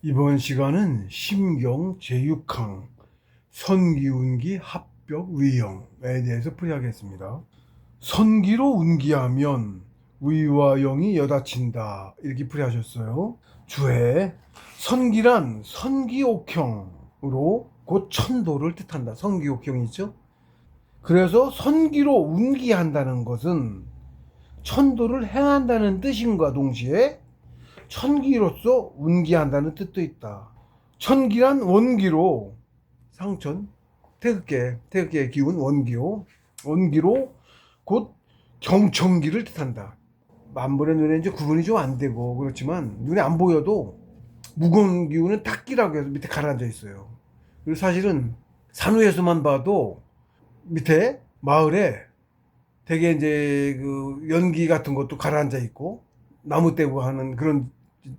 이번 시간은 심경 제6항 선기운기 합벽 위형에 대해서 풀이하겠습니다. 선기로 운기하면 위와 영이 여닫친다, 이렇게 풀이하셨어요. 주에 선기란 선기옥형으로 곧 천도를 뜻한다. 선기옥형이죠. 그래서 선기로 운기한다는 것은 천도를 행한다는 뜻인과 동시에 천기로서 운기한다는 뜻도 있다. 천기란 원기로 상천, 태극계의 기운 원기로 곧 경천기를 뜻한다. 만번의 눈에 이제 구분이 좀 안 되고 그렇지만 눈에 안 보여도 무거운 기운은 탁기라고 해서 밑에 가라앉아 있어요. 그리고 사실은 산후에서만 봐도 밑에 마을에 되게 이제 그 연기 같은 것도 가라앉아 있고 나무 떼고 하는 그런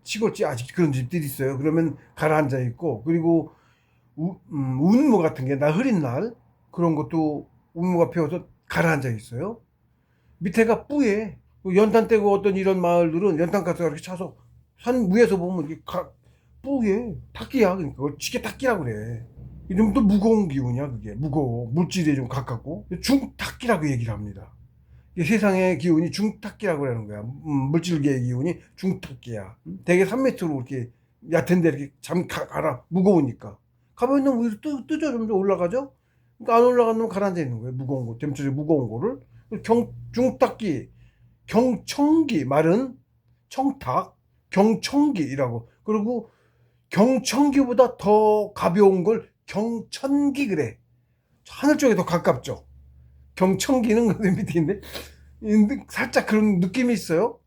시골집 아직 그런 집들이 있어요. 그러면 가라앉아 있고, 그리고 운무 같은 게 나 흐린 날 그런 것도 운무가 피어서 가라앉아 있어요. 밑에가 뿌예. 연탄 떼고 어떤 이런 마을들은 연탄가스가 이렇게 차서 산 위에서 보면 이게 뿌예. 탁기야. 그러니까 그걸 지게 탁기라고 그래. 이러면 또 무거운 기운이야. 그게 무거워. 물질에 좀 가깝고 중탁기라고 얘기를 합니다. 세상의 기운이 중탁기라고 하는 거야. 물질계의 기운이 중탁기야. 대개 3m로 이렇게 얕은데 이렇게 가라. 무거우니까. 가만히 있는 위로 뜨죠. 올라가죠? 그러니까 안 올라가면 가라앉아 있는 거예요. 무거운 거. 댐처리 무거운 거를. 중탁기, 경청기, 말은 청탁, 경청기라고. 그리고 경청기보다 더 가벼운 걸 경천기 그래. 하늘 쪽에 더 가깝죠. 경청기는 그 밑인데 살짝 그런 느낌이 있어요.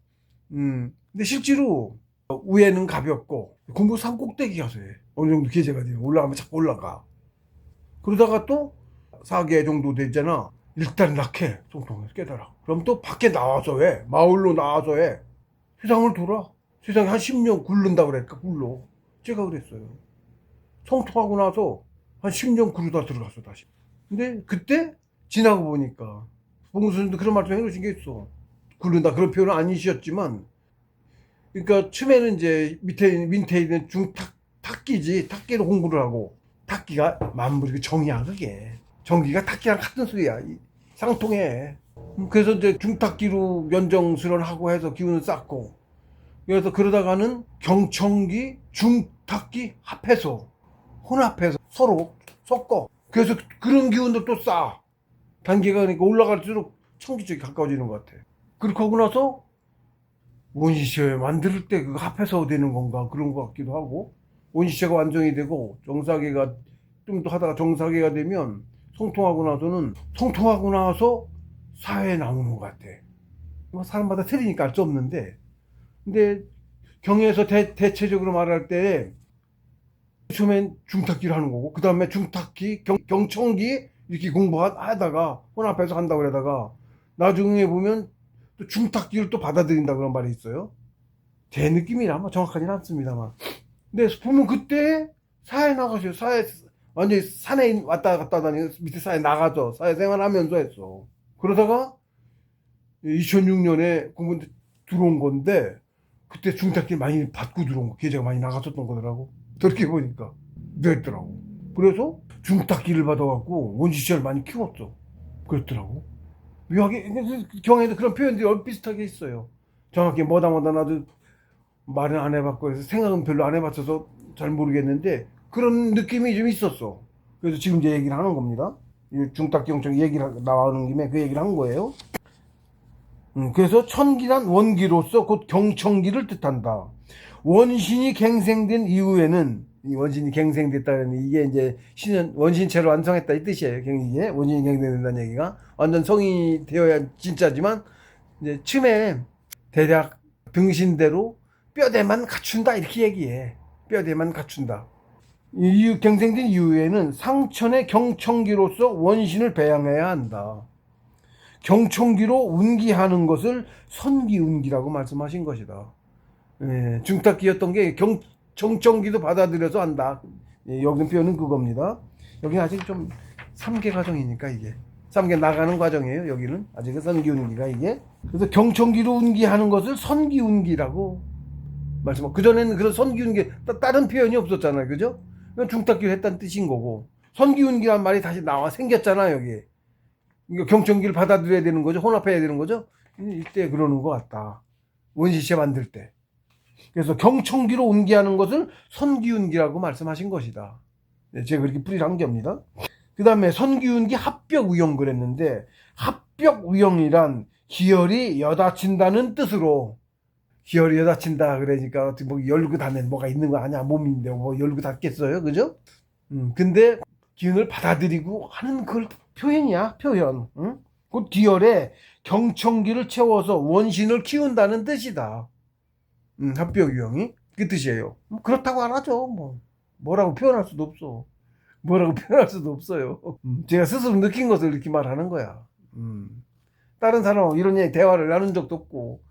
근데 실제로 위에는 가볍고 공부 산 꼭대기 가서 해. 어느 정도 기재가 되면 올라가면 자꾸 올라가. 그러다가 또 4개 정도 되잖아. 일단 낙해. 통통해서 깨달아. 그럼 또 밖에 나와서 해. 마을로 나와서 해. 세상을 돌아. 세상에 한 10년 굴른다 그랬까 굴러. 제가 그랬어요. 성통하고 나서 한 10년 굴르다 들어갔어 다시. 근데 그때 지나고 보니까 봉수 선생님도 그런 말씀 해놓으신 게 있어. 굴른다 그런 표현은 아니셨지만, 그러니까 처음에는 이제 밑에 있는 탁기지. 탁기로 공부를 하고, 탁기가 만물이 정이야 그게. 정기가 탁기랑 같은 소리야. 상통해. 그래서 이제 중탁기로 연정수련하고 해서 기운을 쌓고, 그래서 그러다가는 경청기, 중탁기 합해서 혼합해서 서로 섞어. 그래서 그런 기운도 또 쌓아. 단계가 그러니까 올라갈수록 천기 쪽이 가까워지는 것 같아. 그렇게 하고 나서 원시시에 만들 때 그거 합해서 되는 건가 그런 것 같기도 하고, 원시시가 완성이 되고 정사계가 좀 더 하다가 정사계가 되면 성통하고 나서 사회에 나오는 것 같아. 뭐 사람마다 틀리니까 알 수 없는데, 근데 경에서 대체적으로 말할 때 처음엔 중탁기를 하는 거고, 그 다음에 중탁기, 경청기 이렇게 공부하다가 혼합해서 한다고 그러다가 나중에 보면 또 중탁기를 또 받아들인다 그런 말이 있어요. 제 느낌이라 뭐 정확하지는 않습니다만. 근데 보면 그때 사회 나가죠. 완전히 산에 왔다 갔다 다니고 밑에 사회 나가죠. 사회생활하면서 했어. 그러다가 2006년에 공군 들어온 건데, 그때 중탁기 많이 받고 들어온 거, 계좌가 많이 나갔었던 거더라고. 그렇게 보니까 그랬더라고. 그래서 중탁기를 받아갖고 원시시를 많이 키웠어. 그랬더라고. 묘하게 경에도 그런 표현들이 비슷하게 있어요. 정확히 뭐다 나도 말은 안 해봤고 그래서 생각은 별로 안 해봤어서 잘 모르겠는데 그런 느낌이 좀 있었어. 그래서 지금 이제 얘기를 하는 겁니다. 중탁기 영청 얘기를 나오는 김에 그 얘기를 한 거예요. 그래서 천기란 원기로서 곧 경천기를 뜻한다. 원신이 갱생된 이후에는, 이 원신이 갱생됐다는 이게 이제 신은 원신체로 완성했다 이 뜻이에요. 이게 원신이 갱생된다는 얘기가 완전 성이 되어야 진짜지만, 이제 처음에 대략 등신대로 뼈대만 갖춘다 이렇게 얘기해. 뼈대만 갖춘다. 이 갱생된 이후에는 상천의 경천기로서 원신을 배양해야 한다. 경청기로 운기하는 것을 선기운기라고 말씀하신 것이다. 예, 중탁기였던 게 경청기도 받아들여서 한다. 예, 여기 표현은 그겁니다. 여기는 아직 좀 3개 과정이니까 이게 3개 나가는 과정이에요. 여기는 아직은 선기운기가 이게. 그래서 경청기로 운기하는 것을 선기운기라고 말씀. 그전에는 그런 선기운기 다른 표현이 없었잖아요. 그죠? 그건 중탁기를 했다는 뜻인 거고. 선기운기란 말이 다시 나와 생겼잖아, 여기. 그러니까 경청기를 받아들여야 되는 거죠. 혼합해야 되는 거죠. 이때 그러는 것 같다. 원시체 만들 때. 그래서 경청기로 운기하는 것을 선기운기라고 말씀하신 것이다. 네, 제가 그렇게 풀이를 한 겁니다. 그 다음에 선기운기 합벽의용 그랬는데, 합벽의용이란 기혈이 여닫힌다는 뜻으로, 기혈이 여닫힌다 그러니까 어떻게 뭐 열고 닫는 뭐가 있는 거 아니야? 몸인데 뭐 열고 닫겠어요, 그죠? 근데 기운을 받아들이고 하는 그걸 표현이야, 표현. 응? 곧 기혈에 경청기를 채워서 원신을 키운다는 뜻이다. 합벽유형이 그 뜻이에요. 그렇다고 안 하죠. 뭐라고 표현할 수도 없어. 뭐라고 표현할 수도 없어요. 제가 스스로 느낀 것을 이렇게 말하는 거야. 다른 사람하고 이런 얘기 대화를 나눈 적도 없고.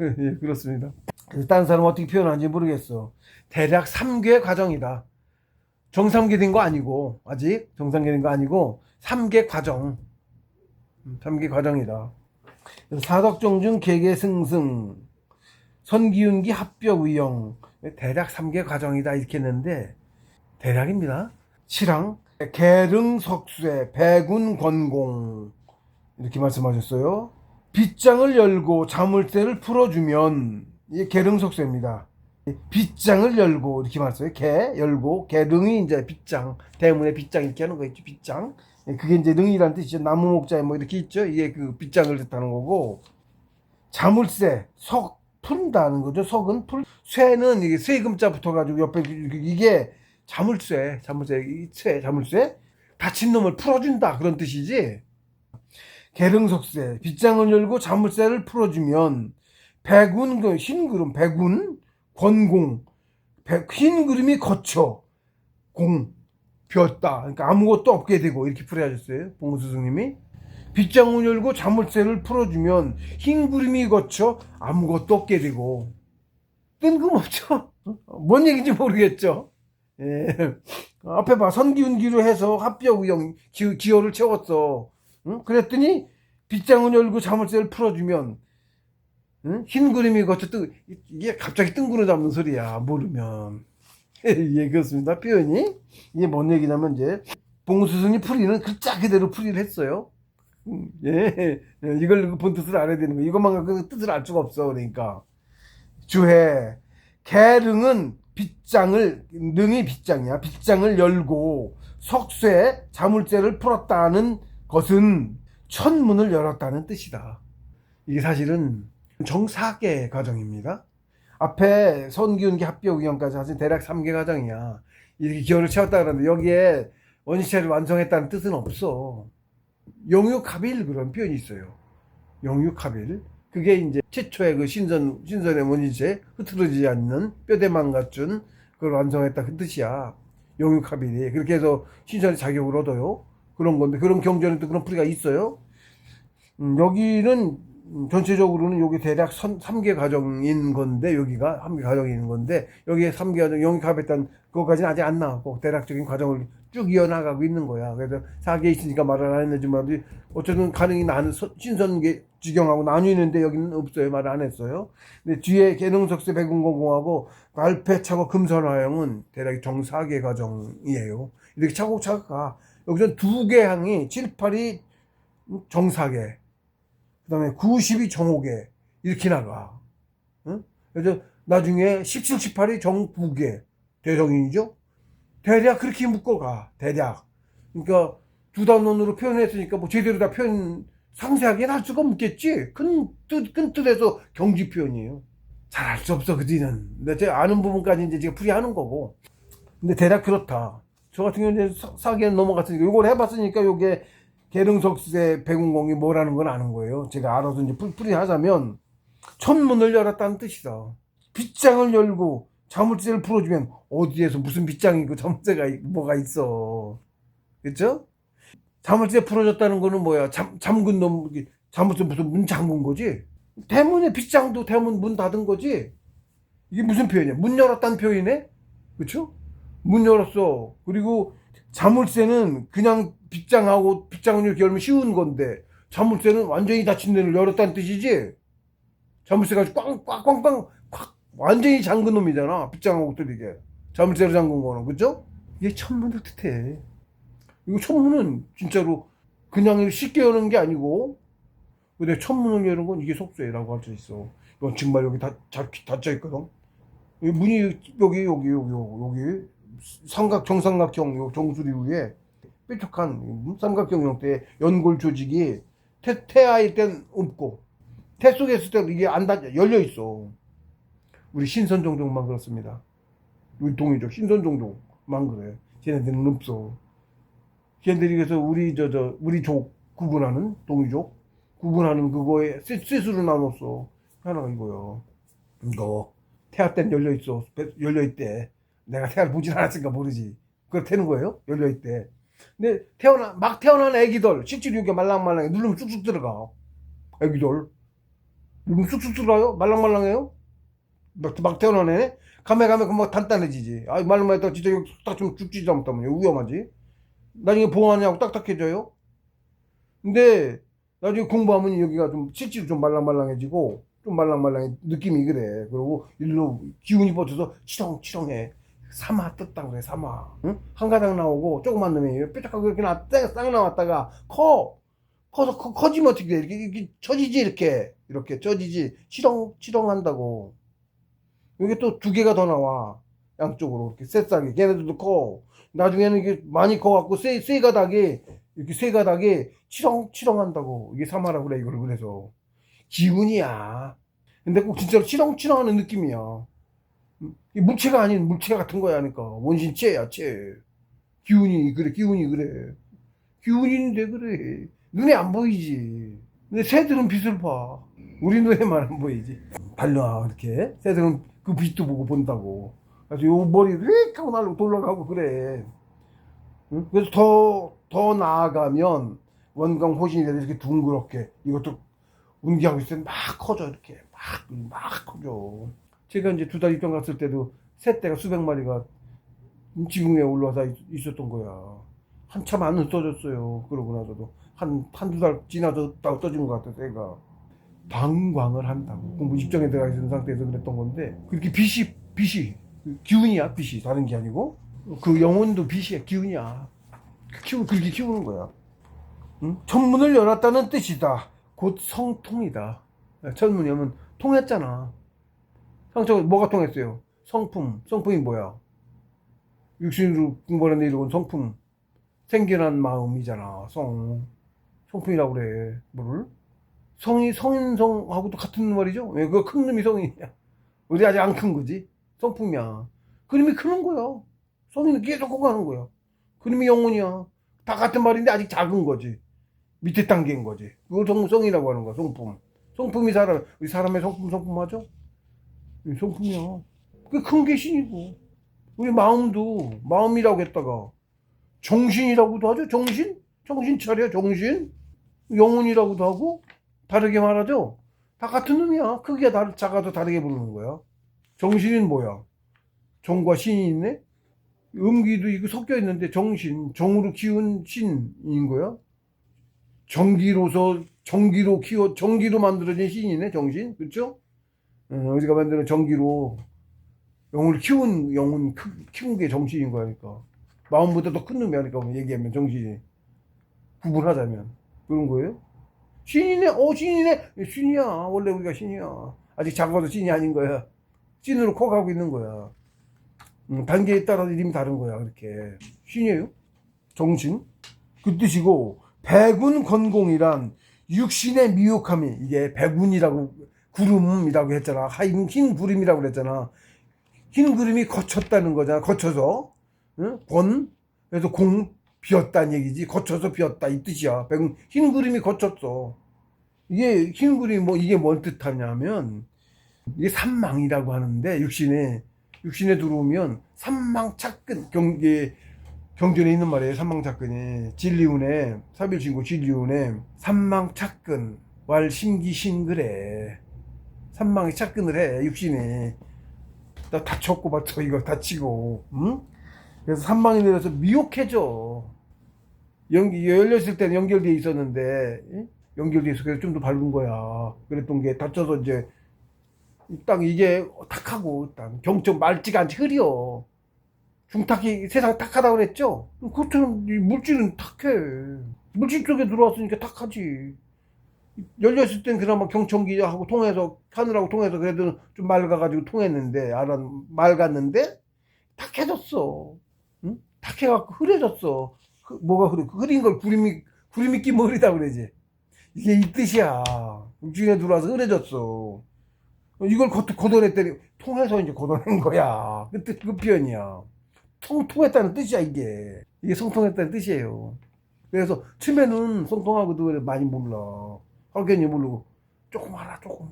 예, 그렇습니다. 그래서 다른 사람은 어떻게 표현하는지 모르겠어. 대략 3개 과정이다. 정상계된 거 아니고, 아직 정상계된 거 아니고 3개 과정. 3개 과정이다. 사덕정중 개개승승 선기운기 합벽의용 대략 3개 과정이다 이렇게 했는데 대략입니다. 칠항 계릉석쇠 배군권공 이렇게 말씀하셨어요. 빗장을 열고 자물쇠를 풀어주면 이게 계릉석쇠입니다. 빗장을 열고 이렇게 말했어요. 개 열고 계릉이 이제 빗장 대문에 빗장 이렇게 하는 거 있죠. 빗장 그게 이제 능이라는 뜻이죠. 나무 목자에 뭐 이렇게 있죠. 이게 그 빗장을 뜻하는 거고 자물쇠 석 푼다는 거죠. 석은 풀 쇠는 이게 쇠금자 붙어가지고 옆에 이게 자물쇠 자물쇠 다친 놈을 풀어준다 그런 뜻이지. 계릉석쇠 빗장을 열고 자물쇠를 풀어주면 백운 그 흰구름 백운 권공 흰구름이 거쳐 공 벼었다. 그러니까 아무것도 없게 되고 이렇게 풀이하셨어요. 봉스승님이 빗장을 열고 자물쇠를 풀어주면 흰구름이 거쳐 아무것도 없게 되고 뜬금없죠. 뭔 얘기인지 모르겠죠. 예. 앞에 봐 선기운기로 해서 합벽의용 기호를 채웠어. 응? 그랬더니 빗장을 열고 자물쇠를 풀어주면 응? 흰구름이 거쳐 이게 갑자기 뜬구름 잡는 소리야 모르면. 예, 그렇습니다. 표현이 이게 뭔 얘기냐면 이제 봉수승이 풀이는 글자 그대로 풀이를 했어요. 예, 이걸 본 뜻을 알아야 되는 거. 이것만 그 뜻을 알 수가 없어. 그러니까 주해 계릉은 빗장을 능이 빗장이야. 빗장을 열고 석쇠 자물쇠를 풀었다는 것은 천문을 열었다는 뜻이다. 이게 사실은 정사계 과정입니다. 앞에 선기운기 합벽의용까지 사실 대략 3개 과정이야. 이렇게 기호를 채웠다 그러는데 여기에 원시체를 완성했다는 뜻은 없어. 영육합일 그런 표현이 있어요. 영육합일. 그게 이제 최초의 그 신선의 원시체 흐트러지지 않는 뼈대만 갖춘 그걸 완성했다 그 뜻이야. 영육합일이. 그렇게 해서 신선의 자격을 얻어요. 그런 건데 그런 경전에도 그런 풀이가 있어요. 여기는 전체적으로는 여기 대략 3개 과정인 건데 여기가 3개 과정인 건데 여기에 3개 과정 영육합했다는 그것까지는 아직 안 나왔고 대략적인 과정을 쭉 이어나가고 있는 거야. 그래서 4개 있으니까 말을 안 했지만 어쨌든 가능이 나는 신선계 지경하고 나뉘는데 여기는 없어요. 말을 안 했어요. 근데 뒤에 계릉석쇠 백운공공하고 날패차고 금선화형은 대략 정 4개 과정이에요. 이렇게 차곡차곡 가. 여기서 2개 항이 7, 8이 정사계 그 다음에 90이 정오계 이렇게 나가. 응? 그래서 나중에 17, 18이 정구계 대성인이죠. 대략 그렇게 묶어가. 대략. 그러니까 두 단원으로 표현했으니까 뭐 제대로 다 표현 상세하게는 할 수가 없겠지. 큰 뜻에서 경지 표현이에요. 잘 알 수 없어 그 뒤는. 근데 제가 아는 부분까지 이제 제가 풀이하는 거고. 근데 대략 그렇다. 저 같은 경우는 사기는 넘어갔으니까 요걸 해봤으니까 요게 계릉석쇠 백운공이 뭐라는 건 아는 거예요. 제가 알아서 이제 풀이하자면 천문을 열었다는 뜻이다. 빗장을 열고 자물쇠를 풀어주면 어디에서 무슨 빗장이 있고 자물쇠가 뭐가 있어. 그쵸? 자물쇠 풀어줬다는 거는 뭐야? 잠근 놈 자물쇠 무슨 문 잠근 거지? 대문에 빗장도 대문 문 닫은 거지? 이게 무슨 표현이야? 문 열었다는 표현이네? 그쵸? 문 열었어. 그리고 자물쇠는 그냥 빗장하고 빗장을 이렇게 열면 쉬운 건데 자물쇠는 완전히 닫힌 데를 열었다는 뜻이지. 자물쇠가 꽝꽝꽝꽝 콱 완전히 잠근 놈이잖아. 빗장하고 들이게. 자물쇠로 잠근 거는. 그죠? 이게 천문을 뜻해. 이거 천문은 진짜로 그냥 쉽게 여는 게 아니고, 근데 천문을 여는 건 이게 속죄라고 할 수 있어. 이건 정말 여기 닫혀 있거든. 이 문이 여기 정삼각형 요 정수리 위에 뾰족한 삼각형 형태의 연골 조직이 태아일 땐 없고 태 속에 있을 때 이게 안 닫혀 열려 있어. 우리 신선종족만 그렇습니다. 우리 동이족 신선종족만 그래. 쟤네들은 없어. 쟤네들이 그래서 우리 족 구분하는 동이족 구분하는 그거에 셋으로 나눴어. 하나가 이거요. 이거 태아 때는 열려 있어. 열려 있대. 내가 태아를 보진 않았으니까 모르지. 그렇다는 거예요. 열려 있대. 근데 막 태어난 애기들 실제로 이게 말랑말랑해. 누르면 쑥쑥 들어가. 애기들 누르면 쑥쑥 들어가요. 말랑말랑해요. 막 태어난 애 가면 금방 단단해지지. 아 말랑말랑했다가 진짜 딱 좀 죽지 잘못하면 위험하지. 나중에 보호하냐고 딱딱해져요. 근데 나중에 공부하면 여기가 좀 실제로 좀 말랑말랑해지고 좀 말랑말랑해 느낌이 그래. 그리고 일로 기운이 버텨서 치렁치렁해. 삼화 떴다 그래. 삼화. 응? 한 가닥 나오고 조그만 놈이 뾰족하게 이렇게 싹 나왔다가 커지면 어떻게 돼? 이렇게 처지지 이렇게 처지지. 치렁치렁 한다고. 여기 또 두 개가 더 나와. 양쪽으로 이렇게 새싹이. 걔네들도 커. 나중에는 이게 많이 커갖고 세 가닥이 이렇게 세 가닥이 치렁치렁 한다고. 이게 삼화라고 그래. 이걸 그래서 기운이야. 근데 꼭 진짜로 치렁치렁 하는 느낌이야. 물체가 아닌 물체 같은 거야. 하니까 원신체야 체. 기운이 그래. 기운인데 그래. 눈에 안 보이지. 근데 새들은 빛을 봐. 우리 눈에만 안 보이지. 달려 이렇게. 새들은 그 빛도 보고 본다고. 그래서 요 머리 휙 하고 날로 돌아가고 그래. 응? 그래서 더 나아가면 원광 호신이들 이렇게 둥그렇게 이것도 운기하고 있을 때 막 커져. 이렇게 막 커져. 제가 이제 2달 입장 갔을 때도 새떼가 수백 마리가 지붕 위에 올라와서 있었던 거야. 한참 안 흩어졌어요. 그러고 나서도 한두 달 지나서 떨어진 것 같아. 새가 방광을 한다고 공부 입장에 들어가 있는 상태에서 그랬던 건데, 그렇게 빛이 기운이야. 빛이 다른 게 아니고 그 영혼도 빛이야. 기운이야. 그렇게 키우는 거야. 응? 천문을 열었다는 뜻이다. 곧 성통이다. 천문이 하면 통했잖아. 상처가 뭐가 통했어요? 성품이 뭐야? 육신으로 공부하는 데 이런 성품. 생겨난 마음이잖아. 성품이라고 그래. 뭐를? 성인성하고도 같은 말이죠? 왜 그 큰 놈이 성인이야? 우리 아직 안 큰 거지? 성품이야. 그놈이 크는 거야. 성인은 계속 커가는 거야. 그놈이 영혼이야. 다 같은 말인데 아직 작은 거지. 밑에 단계인 거지. 그걸 성이라고 하는 거야. 성품이 우리 사람의 성품 맞아? 성품이야. 그게 큰 게 신이고. 우리 마음도 마음이라고 했다가 정신이라고도 하죠. 정신 차려. 정신. 영혼이라고도 하고 다르게 말하죠. 다 같은 놈이야. 크기가 작아도 다르게 부르는 거야. 정신은 뭐야? 정과 신이 있네? 음기도 이거 섞여 있는데 정으로 키운 신인 거야? 전기로 만들어진 신이네, 정신. 그렇죠? 우리가 만드는 전기로 영혼을 키운 게 정신인 거니까. 마음보다 더 큰 놈이 아니까 얘기하면 정신이. 구분하자면. 그런 거예요? 신이네? 신이야. 원래 우리가 신이야. 아직 작아도 신이 아닌 거야. 신으로 커가고 있는 거야. 단계에 따라서 이름이 다른 거야. 그렇게. 신이에요? 정신? 그 뜻이고, 백운 건공이란 육신의 미혹함이, 이게 백운이라고, 구름이라고 했잖아. 흰 구름이라고 그랬잖아. 흰 구름이 거쳤다는 거잖아. 거쳐서. 응? 그래서 비었다는 얘기지. 거쳐서 비었다. 이 뜻이야. 흰 구름이 거쳤어. 이게 흰 구름이 이게 뭔 뜻하냐면, 이게 삼망이라고 하는데, 육신에 들어오면 삼망착근, 경전에 있는 말이에요. 삼망착근이. 진리운에, 사별신고 진리운에, 삼망착근, 왈심기신그래. 삼망이 착근을 해, 육신에. 나 다쳤고, 맞죠? 이거 다치고, 응? 그래서 삼망이 내려서 미혹해져. 열렸을 때는 연결되어 있었는데, 응? 연결되어 있어. 그래서 좀 더 밝은 거야. 그랬던 게 다쳐서 이제 딱 이게 탁하고 일단 경청 맑지가 않지 흐려. 중탁이 세상 탁하다고 그랬죠? 그것처럼 이 물질은 탁해. 물질 쪽에 들어왔으니까 탁하지. 열렸을 땐 그나마 경청기하고 통해서 하늘하고 통해서 그래도 좀 맑아가지고 통했는데 맑았는데 탁해졌어. 응? 탁해갖고 흐려졌어. 뭐가 흐린 걸 구름이 끼면 흐리다 그러지. 이게 이 뜻이야. 육중에 들어와서 흐려졌어. 이걸 걷어냈더니 통해서 이제 걷어낸 거야. 그 표현이야. 통했다는 뜻이야 이게. 이게 성통했다는 뜻이에요. 그래서 처음에는 성통하고도 많이 몰라. 확연히 모르고 조금 알아 조금.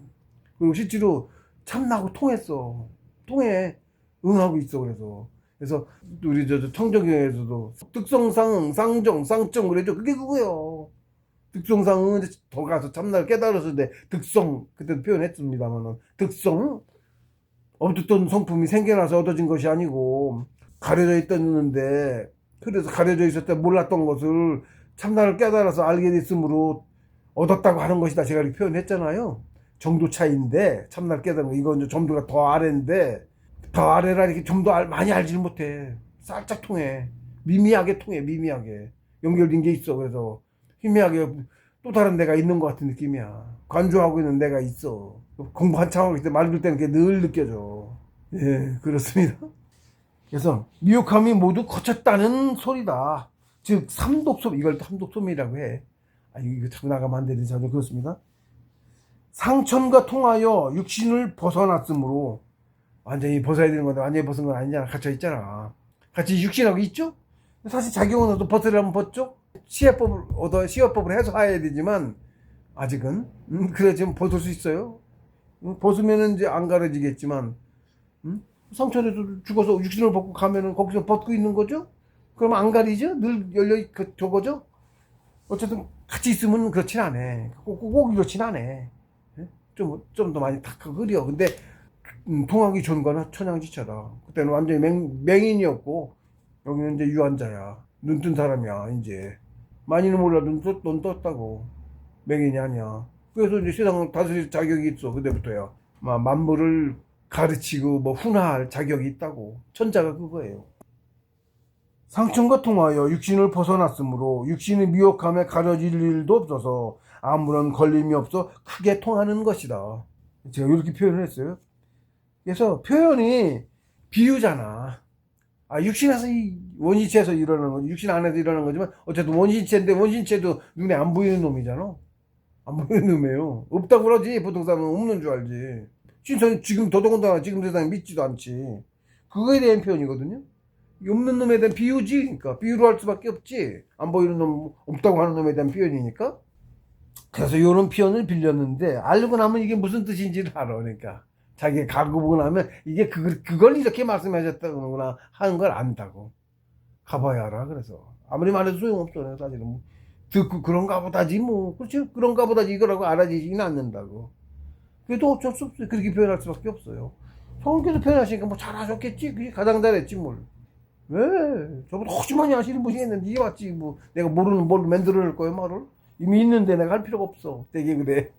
그리고 실제로 참나고 통했어. 통해. 응하고 있어. 그래서 우리 청정경에서도 득성상 상정 쌍정 그래죠. 그게 그거요. 득성상은 더 가서 참나를 깨달았을 때 득성 그때도 표현했습니다만은 득성 어떤 성품이 생겨나서 얻어진 것이 아니고 가려져 있었는데 그래서 가려져 있을 때 몰랐던 것을 참나를 깨달아서 알게 됐으므로 얻었다고 하는 것이다. 제가 이렇게 표현했잖아요. 정도 차이인데 참나를 깨달은 거 이건 이제 점도가 더 아래인데 더 아래라 이렇게 좀 더 많이 알지를 못해. 살짝 통해. 미미하게 통해. 미미하게 연결된 게 있어. 그래서 희미하게 또 다른 데가 있는 것 같은 느낌이야. 관조하고 있는 데가 있어. 공부 한참 하고 있을 때 맑을 때는 그게 늘 느껴져. 예, 그렇습니다. 그래서 미혹함이 모두 거쳤다는 소리다. 즉 삼독소 이걸 삼독소미라고 해. 이거 자꾸 나가면 안 되는지 저도 그렇습니다. 상천과 통하여 육신을 벗어났으므로 완전히 벗어야 되는 건데 완전히 벗은 건 아니잖아. 갇혀 있잖아. 같이 육신하고 있죠? 사실 자기용은 또 벗으려면 벗죠? 시해법을 해소해야 되지만 아직은 그래 지금 벗을 수 있어요. 벗으면은 이제 안 가려지겠지만 상천에도 죽어서 육신을 벗고 가면은 거기서 벗고 있는 거죠? 그러면 안 가리죠? 늘 열려 저거죠? 어쨌든 같이 있으면 그렇진 않아. 꼭 그렇진 않아. 좀 더 많이 탁 흐려. 근데 통하기 좋은 거는 천양지차다. 그때는 완전히 맹인이었고 여기는 이제 유한자야. 눈 뜬 사람이야 이제. 많이는 몰라도 눈 떴다고. 맹인이 아니야. 그래서 이제 세상을 다스릴 자격이 있어. 그때부터야. 만물을 가르치고 뭐 훈화할 자격이 있다고. 천자가 그거예요. 상천과 통하여 육신을 벗어났으므로 육신의 미혹함에 가려질 일도 없어서 아무런 걸림이 없어 크게 통하는 것이다. 제가 이렇게 표현을 했어요. 그래서 표현이 비유잖아. 육신에서 원신체에서 일어나는 거지. 육신 안에서 일어나는 거지만 어쨌든 원신체인데 원신체도 눈에 안 보이는 놈이잖아. 안 보이는 놈이에요. 없다고 그러지. 보통 사람은 없는 줄 알지. 신선이 지금 더더군다나 지금 세상에 믿지도 않지. 그거에 대한 표현이거든요. 없는 놈에 대한 비유지. 그러니까 비유로 할 수밖에 없지. 안 보이는 놈 없다고 하는 놈에 대한 표현이니까. 그래서 이런 표현을 빌렸는데 알고 나면 이게 무슨 뜻인지를 알아. 그러니까 자기가 가보고 나면 이게 그걸 이렇게 말씀하셨다구나 하는 걸 안다고. 가봐야 알아. 그래서 아무리 말해도 소용없어. 사실은 듣고 그런가 보다지 뭐. 그렇지. 그런가 보다지 이거라고 알아지지는 않는다고. 그래도 어쩔 수 없어요. 그렇게 표현할 수밖에 없어요. 성경께서 표현하시니까 뭐 잘하셨겠지. 그게 가장 잘했지 뭘. 왜? 저보다 훨씬 많이 하시는 분이 있는데 이게 맞지. 뭐 내가 모르는 뭘로 만들어낼 거예요 말을. 이미 있는데 내가 할 필요가 없어. 되게 그래.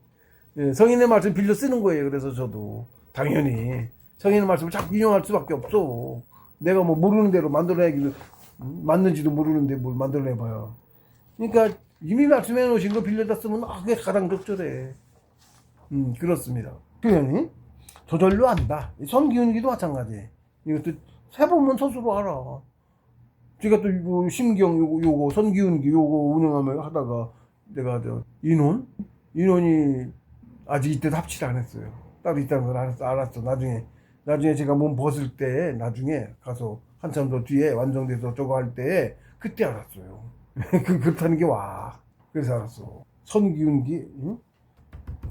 예, 성인의 말씀 빌려 쓰는 거예요. 그래서 저도 당연히 성인의 말씀을 자꾸 인용할 수밖에 없어. 내가 뭐 모르는 대로 만들어내기도 맞는지도 모르는데 뭘 만들어내봐요. 그러니까 이미 말씀해 놓으신 거 빌려다 쓰면 그게 가장 적절해. 그렇습니다. 표현이 저절로 안다. 선기운기도 마찬가지. 이것도 해보면 스스로 알아. 제가 또 이거 심경 요거 선기운기 요거 운영하며 하다가 내가 인원이 아직 이때도 합치를 안 했어요. 따로 있다는 걸 알았어. 나중에 제가 몸 벗을 때 나중에 가서 한참 더 뒤에 완성돼서 저거 할 때 그때 알았어요. 그렇다는 게 와. 그래서 알았어. 선기운기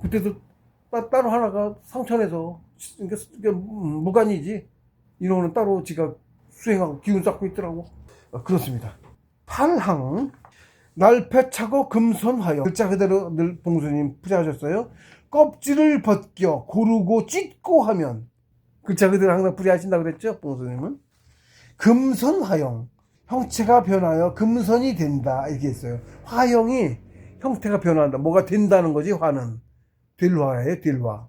그때도 따로 하나가 상천에서 그러니까 무관이지. 인원은 따로 지가 수행하고 기운 쌓고 있더라고. 그렇습니다. 팔항 날패차고 금손화영 글자 그대로 늘 봉수님 풀이하셨어요. 껍질을 벗겨 고르고 찢고 하면 글자 그대로 항상 풀이하신다고 그랬죠. 봉수님은 금손화영 형체가 변하여 금손이 된다 이렇게 했어요. 화형이 형태가 변한다. 뭐가 된다는 거지. 화는 될화예요. 될화.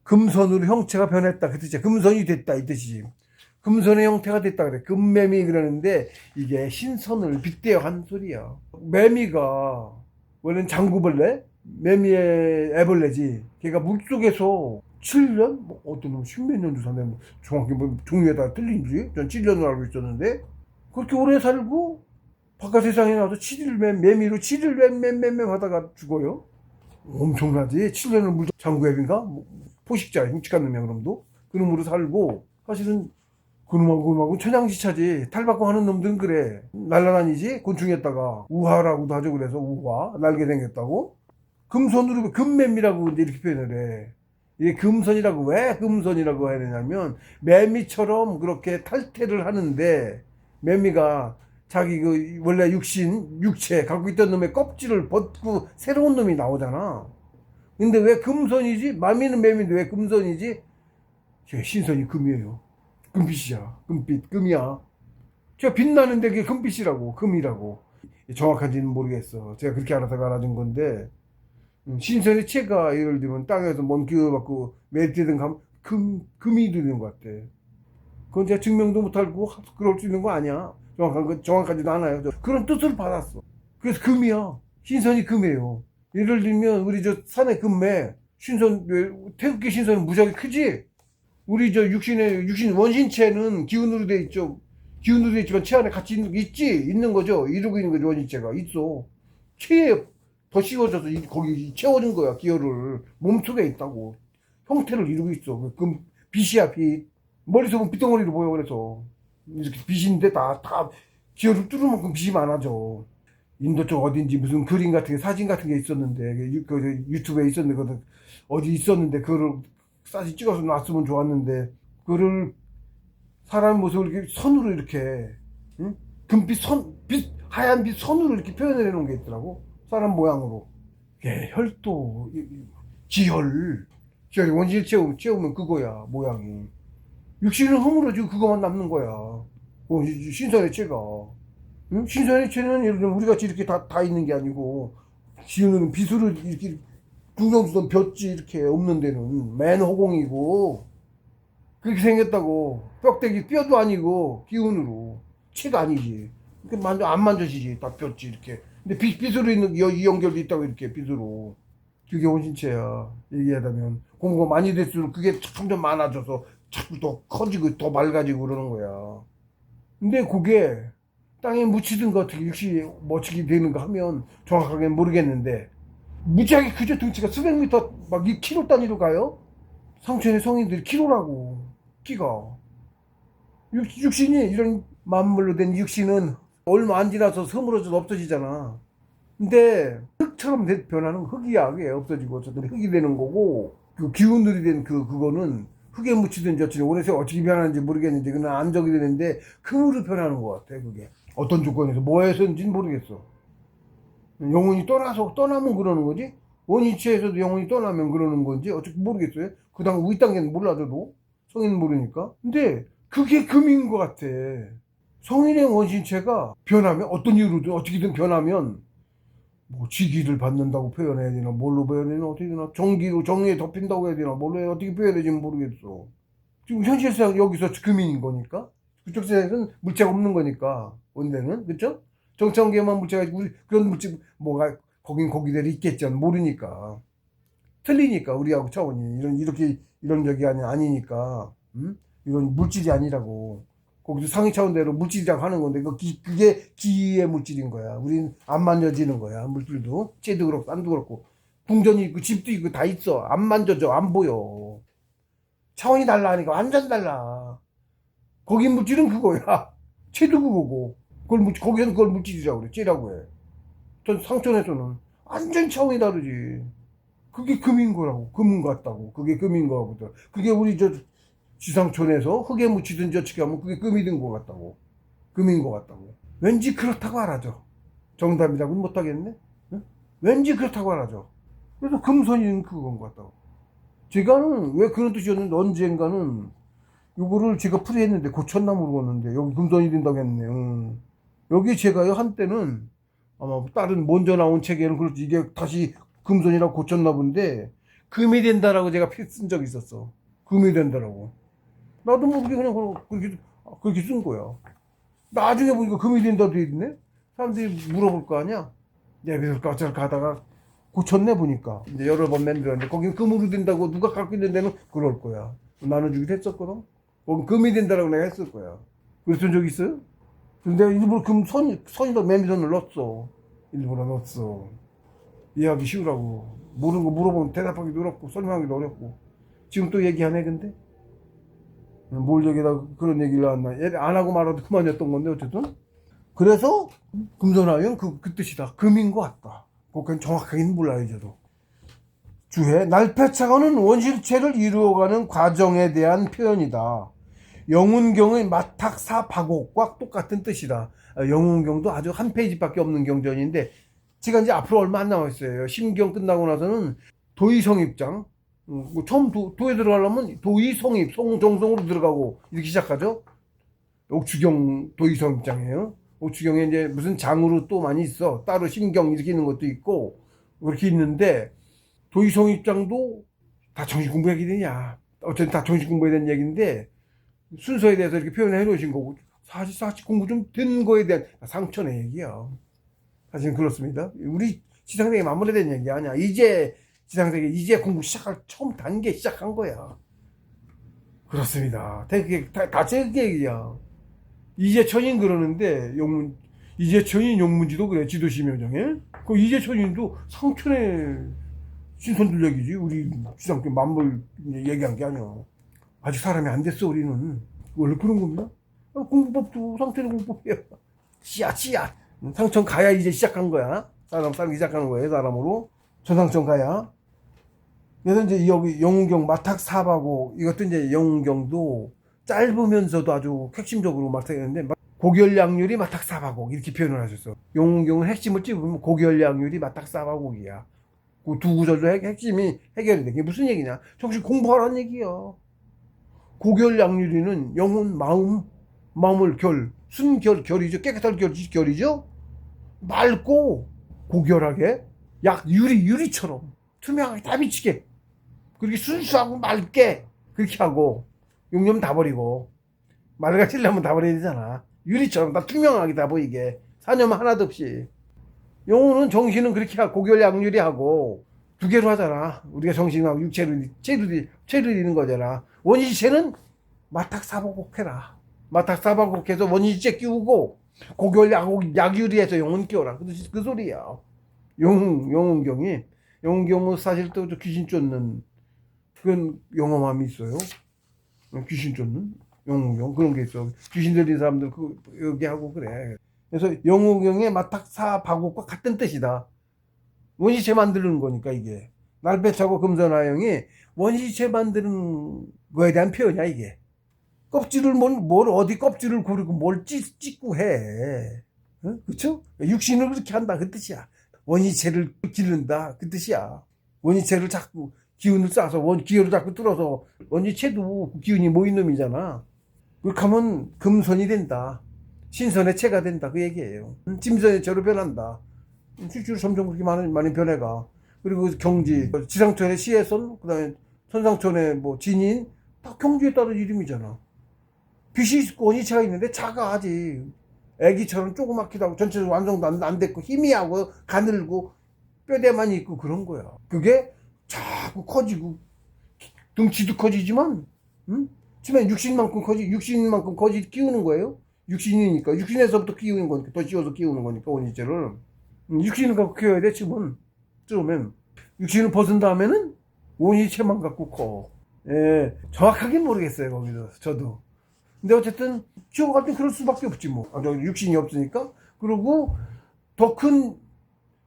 금선으로 형체가 변했다 그 뜻이야. 금선이 됐다 이 뜻이지. 금선의 형태가 됐다 그래. 금매미 그러는데 이게 신선을 빗대어 한 소리야. 매미가 원래는 장구벌레? 매미의 애벌레지. 걔가 물속에서 7년? 뭐 어떤 놈 십몇 년도 사네. 뭐 정확히 뭐 종류에 따라 틀린지. 전 7년으로 알고 있었는데 그렇게 오래 살고 바깥 세상에 나와서 7일 매미로 7일 맴 하다가 죽어요. 엄청나지. 7년을 물 장구앱인가? 뭐 포식자 흉측한 놈이야 그놈도. 그놈으로 살고 사실은 그놈하고 천양지차지. 탈바꿈 하는 놈들은 그래. 날라다니지. 곤충에다가 우하라고도 하죠. 그래서 우하 날개 생겼다고. 금손으로 금매미라고 이렇게 표현을 해. 이게 금선이라고 왜 금선이라고 해야 되냐면 매미처럼 그렇게 탈퇴를 하는데 매미가 자기 그 원래 육체 갖고 있던 놈의 껍질을 벗고 새로운 놈이 나오잖아. 근데 왜 금선이지? 마미는 매미인데 왜 금선이지? 신선이 금이에요. 금빛이야. 금빛, 금이야. 제가 빛나는데 그게 금빛이라고, 금이라고. 정확한지는 모르겠어. 제가 그렇게 알아서 알아준 건데, 신선의 채가 예를 들면 땅에서 먼 기운을 받고 멜티든 가면 금이 되는 것 같아. 그건 제가 증명도 못하고 그럴 수 있는 거 아니야. 정확하지도 않아요. 그런 뜻을 받았어. 그래서 금이야. 신선이 금이에요. 예를 들면 우리 저 산의 금매, 태극기 신선은 무지하게 크지? 우리 저 육신 원신체는 기운으로 돼 있죠. 기운으로 돼 있지만 체 안에 같이 있는 거죠. 이루고 있는 거죠. 원신체가 있어. 체에 더 씌워져서 거기 채워진 거야. 기혈을 몸속에 있다고. 형태를 이루고 있어. 그 빛이야 빛. 머릿속은 보면 빗덩어리로 보여. 그래서 이렇게 빛인데 다 기혈을 뚫을 만큼 빛이 많아져. 인도 쪽 어딘지 무슨 그림 같은 게 사진 같은 게 있었는데 그 유튜브에 있었는데 어디 있었는데 그거를 사진 찍어서 놨으면 좋았는데 그거를 사람 모습을 이렇게 선으로 이렇게 응? 금빛 하얀 빛 선으로 이렇게 표현을 해놓은 게 있더라고. 사람 모양으로. 예, 혈도 기혈이 원실 채우면 그거야 모양이. 육신은 허물어지고 그거만 남는 거야. 신선의 체가. 응? 신선의 체는 예를 들면 우리같이 이렇게 다 있는 게 아니고 기운은 빛으로 이렇게 중성수선 볕지 이렇게 없는 데는 맨 허공이고 그렇게 생겼다고. 뼈대기 뼈도 아니고 기운으로 체가 아니지. 안 만져지지. 다 뼈지 이렇게. 근데 빛으로 있는 이 연결도 있다고 이렇게 빛으로. 그게 원신체야. 얘기하자면 공부가 많이 될수록 그게 점점 많아져서 자꾸 더 커지고 더 맑아지고 그러는 거야. 근데 그게 땅에 묻히든가 어떻게 육신이 멋지게 되는가 하면 정확하게 모르겠는데 무지하게 크죠. 등치가 수백 미터 막 이 킬로 단위로 가요. 상천의 성인들이 킬로라고. 끼가 육신이 이런 만물로 된 육신은 얼마 안 지나서 서물어져서 없어지잖아. 근데 흙처럼 변하는 흙이야. 그게 없어지고 어쨌든 흙이 되는 거고 그 기운들이 된 그거는 흙에 묻히든 저치든 원에서 어떻게 변하는지 모르겠는데 그는 안정이 되는데 금으로 변하는 것 같아. 그게 어떤 조건에서 뭐해서인지는 모르겠어. 영혼이 떠나면 그러는 거지. 원위치에서도 영혼이 떠나면 그러는 건지 어떻게 모르겠어요. 그 다음 우리 단계는 몰라도 성인은 모르니까. 근데 그게 금인 것 같아. 성인의 원신체가 변하면 어떤 이유로든 어떻게든 변하면 뭐 지기를 받는다고 표현해야 되나 뭘로 표현해야 되나 어떻게 되나 정의에 덮인다고 해야 되나 뭘로 어떻게 표현해야 되는지 모르겠어. 지금 현실상 여기서 금인인 거니까 그쪽 세상에서는 물체가 없는 거니까 원래는 그렇죠? 정체관계만 물체가 있고 그런 물체 뭐가 거긴 거기대로 있겠죠. 모르니까 틀리니까 우리하고 차원이 이런 적이 아니니까 이런 물질이 아니라고. 거기서 상위 차원대로 물질이라고 하는 건데 그게 기의 물질인 거야. 우리는 안 만져지는 거야. 물질도 쟤도 그렇고 딴도 그렇고 궁전이 있고 집도 있고 다 있어. 안 만져져. 안 보여. 차원이 달라 하니까 완전 달라. 거기 물질은 그거야. 쟤도 그거고 거기서는 그걸 물질이라고 그래. 쟤라고 해. 전 상천에서는 완전 차원이 다르지. 그게 금인 거라고. 금 같다고. 그게 금인 거라고. 그게 우리 지상촌에서 흙에 묻히든 저치게 하면 그게 금이 된 것 같다고. 금인 것 같다고. 왠지 그렇다고 알아줘. 정답이라고는 못하겠네. 응? 왠지 그렇다고 알아줘. 그래서 금선이는 그건 것 같다고. 제가는 왜 그런 뜻이었는데 언젠가는 요거를 제가 풀이했는데 고쳤나 모르겠는데 여기 금선이 된다고 했네. 여기 제가요 한때는 아마 다른 먼저 나온 책에는 그렇지 이게 다시 금선이라고 고쳤나 본데 금이 된다라고 제가 쓴 적이 있었어. 금이 된다라고. 나도 모르게 그냥 그렇게 쓴 거야. 나중에 보니까 금이 된다도 돼 있네? 사람들이 물어볼 거 아니야? 내가 어쩔 가다가 고쳤네 보니까. 이제 여러 번 만들었는데, 거기 금으로 된다고 누가 갖고 있는 데는 그럴 거야. 나눠주기도 했었거든? 거기 금이 된다라고 내가 했을 거야. 그랬던 적 있어요? 근데 내가 일부러 선이도 매미선을 넣었어. 일부러 넣었어. 이해하기 쉬우라고. 모르는 거 물어보면 대답하기도 어렵고, 설명하기도 어렵고. 지금 또 얘기하네, 근데? 뭘 얘기다 그런 얘기를 안 하고 말아도 그만이었던 건데, 어쨌든. 그래서, 금손하면 그 뜻이다. 금인 것 같다. 그건 정확하게는 몰라요, 저도. 주해, 날패차가는 원실체를 이루어가는 과정에 대한 표현이다. 영운경의 마탁사박옥과 똑같은 뜻이다. 영운경도 아주 한 페이지밖에 없는 경전인데, 제가 이제 앞으로 얼마 안 남았어요. 심경 끝나고 나서는 도의성입장, 처음 도에 들어가려면 도의성입, 성정성으로 들어가고 이렇게 시작하죠. 옥추경 도의성입장이에요. 옥추경에 이제 무슨 장으로 또 많이 있어. 따로 심경 이렇게 있는 것도 있고 그렇게 있는데, 도의성입장도 다 정식 공부하게 되냐? 어쨌든 다 정식 공부해야 되는 얘기인데, 순서에 대해서 이렇게 표현해 놓으신 거고, 사실 공부 좀 된 거에 대한 상처의 얘기야. 사실은 그렇습니다. 우리 지상세계 마무리된 얘기 아니야. 이제 지상세계 이제 공부 시작할 처음 단계 시작한 거야. 그렇습니다. 다 제 얘기야. 이재천인 그러는데 이재천인 용문지도 그래. 지도심여정에. 그 이재천인도 상천의 신선들 얘기지. 우리 지상세계 만물 얘기한 게 아니야. 아직 사람이 안 됐어. 우리는 원래 그런 겁니다. 공부법도 상천의 공부법이야. 씨앗. 상천 가야 이제 시작한 거야. 사람 시작하는 거예요. 사람으로. 전상천 가야. 그래서 이제 여기 영운경 마탁사바고, 이것도 이제 영운경도 짧으면서도 아주 핵심적으로 맡아야되는데, 고결량률이 마탁사바곡 이렇게 표현을 하셨어. 영운경은 핵심을 찝으면 고결량률이 마탁사바곡이야. 그 두 구절도 핵심이 해결이 돼. 그게 무슨 얘기냐? 정식 공부하라는 얘기야. 고결량률이는 영혼, 마음을 결이죠. 깨끗한 결이죠. 맑고 고결하게, 약 유리처럼 투명하게 다 비치게, 그렇게 순수하고 맑게 그렇게 하고, 용념 다 버리고, 말을 가치려면 다 버려야 되잖아. 유리처럼 다 투명하게 다 보이게, 사념 하나도 없이. 영혼은 정신은 그렇게 하고, 고결양유리하고 두 개로 하잖아. 우리가 정신하고 육체로 있는 거잖아. 원시체는 마탁사바곡해라. 마탁사바곡해서 원시체 끼우고, 고결약유리해서 영혼 끼워라. 그 소리야. 영웅경은 사실 또 귀신 쫓는 그런 영험함이 있어요. 귀신 쫓는 영웅경 그런 게 있어. 귀신 들린 사람들 여기 하고 그래. 그래서 영웅경의 마탁사바곡과 같은 뜻이다. 원시체 만드는 거니까 이게. 날패차고 금선화영이 원시체 만드는 거에 대한 표현이야 이게. 껍질을 어디 껍질을 고르고 뭘 찍고 해. 그쵸? 육신을 그렇게 한다 그 뜻이야. 원시체를 기른다 그 뜻이야. 원시체를 자꾸 기운을 쌓아서 기혈을 자꾸 뚫어서, 원시체도 기운이 모인 놈이잖아. 그렇게 하면 금선이 된다. 신선의 체가 된다 그 얘기예요. 짐선의 체로 변한다. 실제로 점점 그렇게 많은 변해가. 그리고 경지, 지상천의 시해선, 그 다음에 천상천의 진인, 다 경지에 따른 이름이잖아. 빛이 있고 원시체가 있는데 작아 아직. 애기처럼 조그맣기도 하고, 전체적으로 완성도 안 됐고, 희미하고, 가늘고, 뼈대만 있고, 그런 거야. 그게 자꾸 커지고, 등치도 커지지만, 치면 육신만큼 커지 키우는 거예요. 육신이니까. 육신에서부터 키우는 거니까, 더 씌워서 키우는 거니까, 원시체를. 육신을 갖고 키워야 돼, 처음엔. 육신을 벗은 다음에는 원시체만 갖고 커. 예, 정확하게 모르겠어요, 거기서. 저도. 근데 어쨌든 키워갈 땐 그럴 수밖에 없지 뭐. 육신이 없으니까. 그리고 더 큰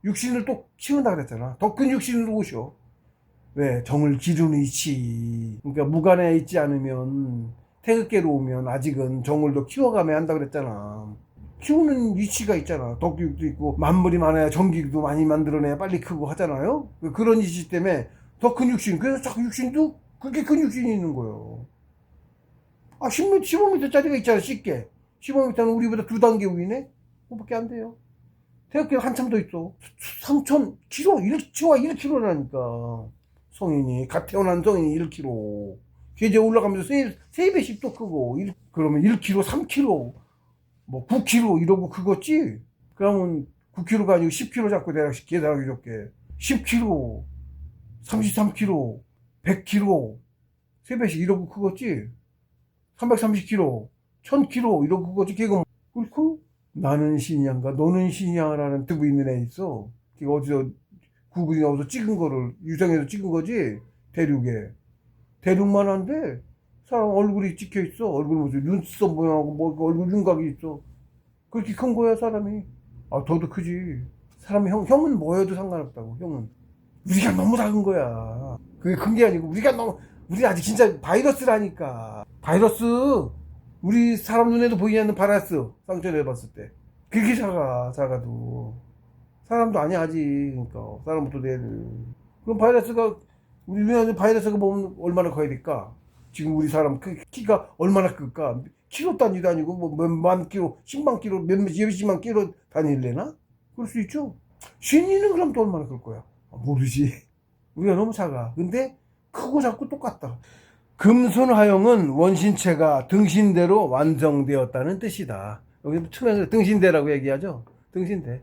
육신을 또 키운다 그랬잖아. 더 큰 육신으로 오셔. 왜? 정을 기르는 이치. 그러니까 무간에 있지 않으면, 태극계로 오면 아직은 정을 더 키워가며 한다 그랬잖아. 키우는 이치가 있잖아. 덕기도 있고, 만물이 많아야 정기도 많이 만들어내야 빨리 크고 하잖아요. 그런 이치 때문에 더 큰 육신. 그래서 자꾸 육신도 그렇게 큰 육신이 있는 거예요. 15m짜리가 있잖아, 쉽게. 15m는 우리보다 2단계 위네? 그거밖에 안 돼요. 태극기가 한참 더 있어. 3,000kg, 1kg가 1kg라니까. 성인이 갓 태어난 성인이 1kg. 걔 이제 올라가면서 세 배씩 또 크고 그러면 1kg, 3kg, 뭐 9kg 이러고 크겠지. 그러면 9kg가 아니고 10kg 잡고 내가 계산하기 좋게 10kg, 33kg, 100kg 세 배씩 이러고 크겠지. 330kg, 1000kg 이러고 크겠지. 걔가 그렇고 나는 신양가 너는 신양이라는 뜨고 있는 애 있어. 걔가 어디서 구글이나 어디서 찍은 거를 유성에서 찍은 거지. 대륙만 한데 사람 얼굴이 찍혀 있어. 얼굴 무슨 눈썹 모양하고 뭐 얼굴 윤곽이 있어. 그렇게 큰 거야 사람이. 아 더도 크지. 사람이 형은 뭐여도 상관없다고. 형은 우리가 너무 작은 거야. 그게 큰 게 아니고 우리 아직 진짜 바이러스라니까. 바이러스. 우리 사람 눈에도 보이지 않는 바이러스. 상처를 해봤을 때 그렇게 작아도 사람도 아니야 아직. 그러니까 사람부터 내를. 그럼 바이러스가 우리 눈에 바이러스가 보면 얼마나 커야 될까? 지금 우리 사람 키가 얼마나 클까? 키로 단위도 아니고 뭐 몇만 킬로, 10만 킬로, 몇십만 킬로 단위일래나? 그럴 수 있죠. 신이는 그럼 또 얼마나 클 거야? 모르지. 우리가 너무 작아. 근데 크고 작고 똑같다. 금손화형은 원신체가 등신대로 완성되었다는 뜻이다. 여기 처음에 등신대라고 얘기하죠. 등신대.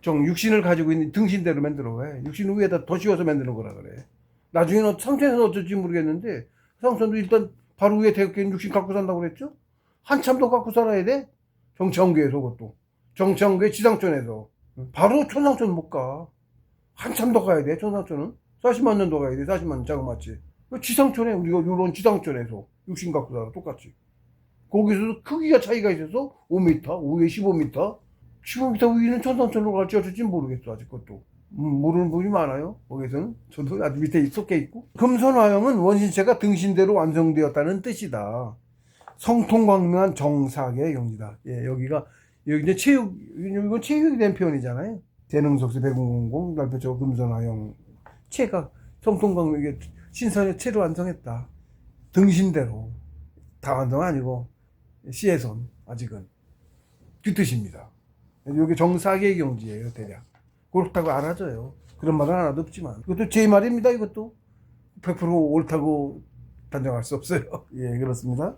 육신을 가지고 있는 등신대로 만들어. 왜? 육신 위에다 더 씌워서 만드는 거라 그래. 나중에는 상천에서 어쩔지 모르겠는데 상천도 일단 바로 위에 대학교는 육신 갖고 산다고 그랬죠? 한참 더 갖고 살아야 돼. 정치한교에서 그것도. 정치한교에 지상천에서. 바로 천상천 못 가. 한참 더 가야 돼. 천상천은. 40만 년 더 가야 돼. 40만 년 자그마치. 지상천에 우리가 이런 지상천에서 육신 갖고 살아. 똑같이. 거기서도 크기가 차이가 있어서 5m, 5에 15m. 15m 위는 천상천으로 갈지 어쩔지 모르겠어. 아직 그것도. 모르는 분이 많아요. 거기서는. 저도 아주 밑에 쏙게 있고. 금손화형은 원신체가 등신대로 완성되었다는 뜻이다. 성통광명한 정사계의 경지다. 예, 여기 이제 이건 체육이 된 표현이잖아요. 재능석수 10000 날표적 금손화형. 체가 성통광명의 신선의 체로 완성했다. 등신대로. 다 완성 아니고, 시에선, 아직은. 그 뜻입니다. 여기 정사계의 경지예요, 대략. 그렇다고 알아줘요. 그런 말은 하나도 없지만. 이것도 제 말입니다, 이것도. 100% 옳다고 단정할 수 없어요. 예, 그렇습니다.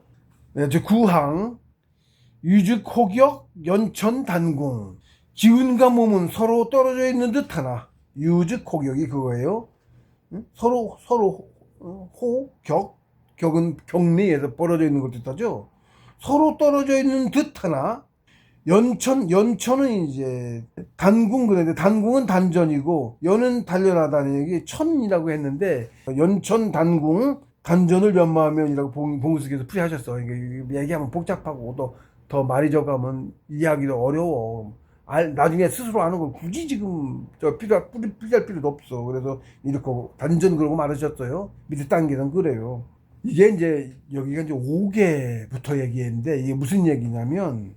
네, 저 구항. 유즉 호격 연천 단궁. 기운과 몸은 서로 떨어져 있는 듯 하나. 유즉 호격이 그거예요. 서로, 격은 격리에서 벌어져 있는 것 뜻하죠. 서로 떨어져 있는 듯 하나. 연천은 이제 단궁 그랬는데 단궁은 단전이고 연은 단련하다는 얘기 천이라고 했는데 연천 단궁 단전을 연마하면이라고 봉수께서 풀이하셨어. 이게 얘기하면 복잡하고 더 말이 적으면 이해하기도 어려워. 나중에 스스로 아는 걸 굳이 지금 필요할 필요도 없어. 그래서 이렇게 단전 그러고 말하셨어요. 밑에 단계는 그래요. 이게 이제 여기가 이제 5개부터 얘기했는데 이게 무슨 얘기냐면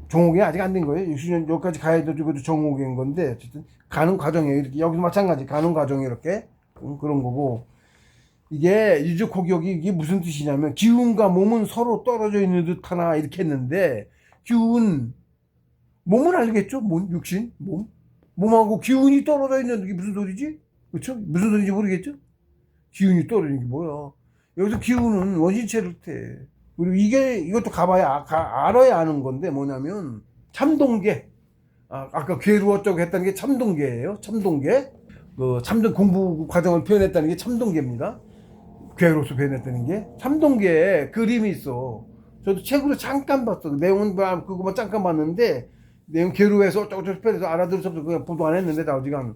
정옥이 아직 안 된 거예요. 60년 여기까지 가야 되도 그것도 정옥인 건데 어쨌든 가는 과정이에요. 이렇게 여기도 마찬가지 가는 과정이 이렇게 그런 거고 이게 유적호격이 이게 무슨 뜻이냐면 기운과 몸은 서로 떨어져 있는 듯하나 이렇게 했는데 기운 몸은 알겠죠? 육신 몸하고 기운이 떨어져 있는 게 무슨 소리지? 그렇죠? 무슨 소리인지 모르겠죠? 기운이 떨어지는 게 뭐야? 여기서 기운은 원신체를 때. 그리고 이것도 알아야 아는 건데 뭐냐면 참동계. 아까 괴로 어쩌고 했다는 게 참동계예요. 참동계. 참동 공부 과정을 표현했다는 게 참동계입니다. 괴로서 표현했다는 게. 참동계에 그림이 있어. 저도 책으로 잠깐 봤어. 내용은 그거만 잠깐 봤는데 내용 괴로에서 어쩌고 표현해서 알아들을 수 없어. 그냥 보도 안 했는데 나오지가.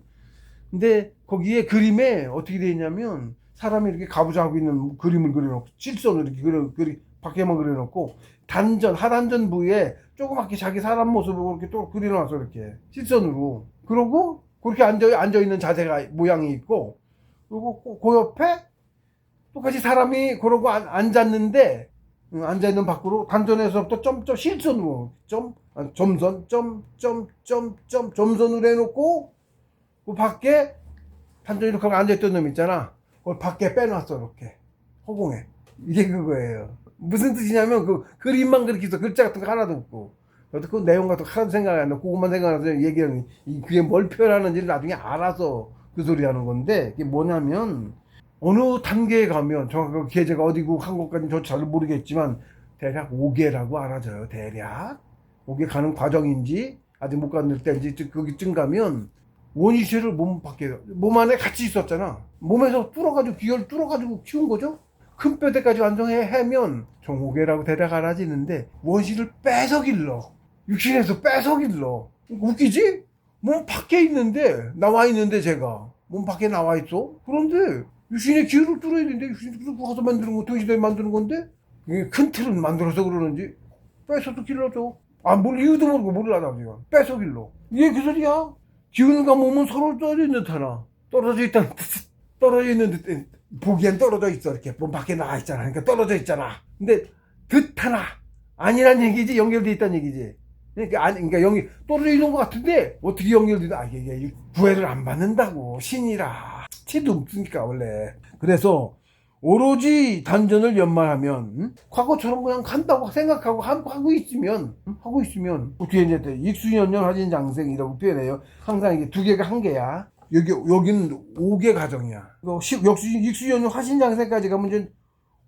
근데 거기에 그림에 어떻게 되어 있냐면 사람이 이렇게 가부좌하고 있는 그림을 그려놓고 실선으로 이렇게 밖에만 그려놓고 하단전 부위에 조그맣게 자기 사람 모습을 이렇게 또 그려놔서 이렇게 실선으로. 그러고 그렇게 앉아있는 자세가 모양이 있고 그리고 그 옆에 똑같이 사람이 그러고 앉았는데 앉아있는 밖으로 단전에서부터 점점 실선으로 점선 점선으로 해놓고 그 밖에 단전 이렇게 하고 앉아있던 놈 있잖아. 그걸 밖에 빼놨어 이렇게 허공에. 이게 그거예요. 무슨 뜻이냐면 그 그림만 그렇게 있어. 글자 같은 거 하나도 없고. 저도 그 내용 같은 거 하나도 생각이 안 나. 그것만 생각나서 얘기하는 그게 뭘 표현하는지를 나중에 알아서 그 소리 하는 건데 그게 뭐냐면 어느 단계에 가면 정확하게 계제가 어디고 한 것까지는 저 잘 모르겠지만 대략 5개라고 알아져요. 대략 5개 가는 과정인지 아직 못 갔을 때인지 거기쯤 가면 원시체를 몸 밖에 몸 안에 같이 있었잖아. 몸에서 뚫어가지고 기혈 뚫어가지고 키운 거죠. 큰 뼈대까지 완성해 하면 총 5개라고 대략 알아지는데 원시를 빼서 길러. 육신에서 빼서 길러. 웃기지? 몸 밖에 있는데 나와 있는데 제가 몸 밖에 나와 있어. 그런데 유신의 기혈을 뚫어야 되는데 유신이 와서 만드는 거 동시대에 만드는 건데 이게 큰 틀은 만들어서 그러는지 뺏어서 길러줘. 아, 뭘 이유도 모르고 몰라 나 지금 뺏어 길러. 이게 그 소리야. 기운과 몸은 서로 떨어져 있는 듯 하나 떨어져 있다는 뜻. 떨어져 있는 듯 보기엔 떨어져 있어. 이렇게 몸 밖에 나와 있잖아. 그러니까 떨어져 있잖아. 근데 듯 하나 아니란 얘기지. 연결돼 있다는 얘기지. 그러니까 아니, 그러니까 떨어져 있는 것 같은데 어떻게 연결되나? 아, 이게 구애를 안 받는다고. 신이라 티도 없으니까 원래. 그래서 오로지 단전을 연말하면 과거처럼 그냥 간다고 생각하고 하고 있으면 뒤에 이제 익수연년 화진장생이라고 표현해요. 항상 이게 두 개가 한 개야. 여기는 5개 과정이야. 익수연년 화진장생까지 가면 이제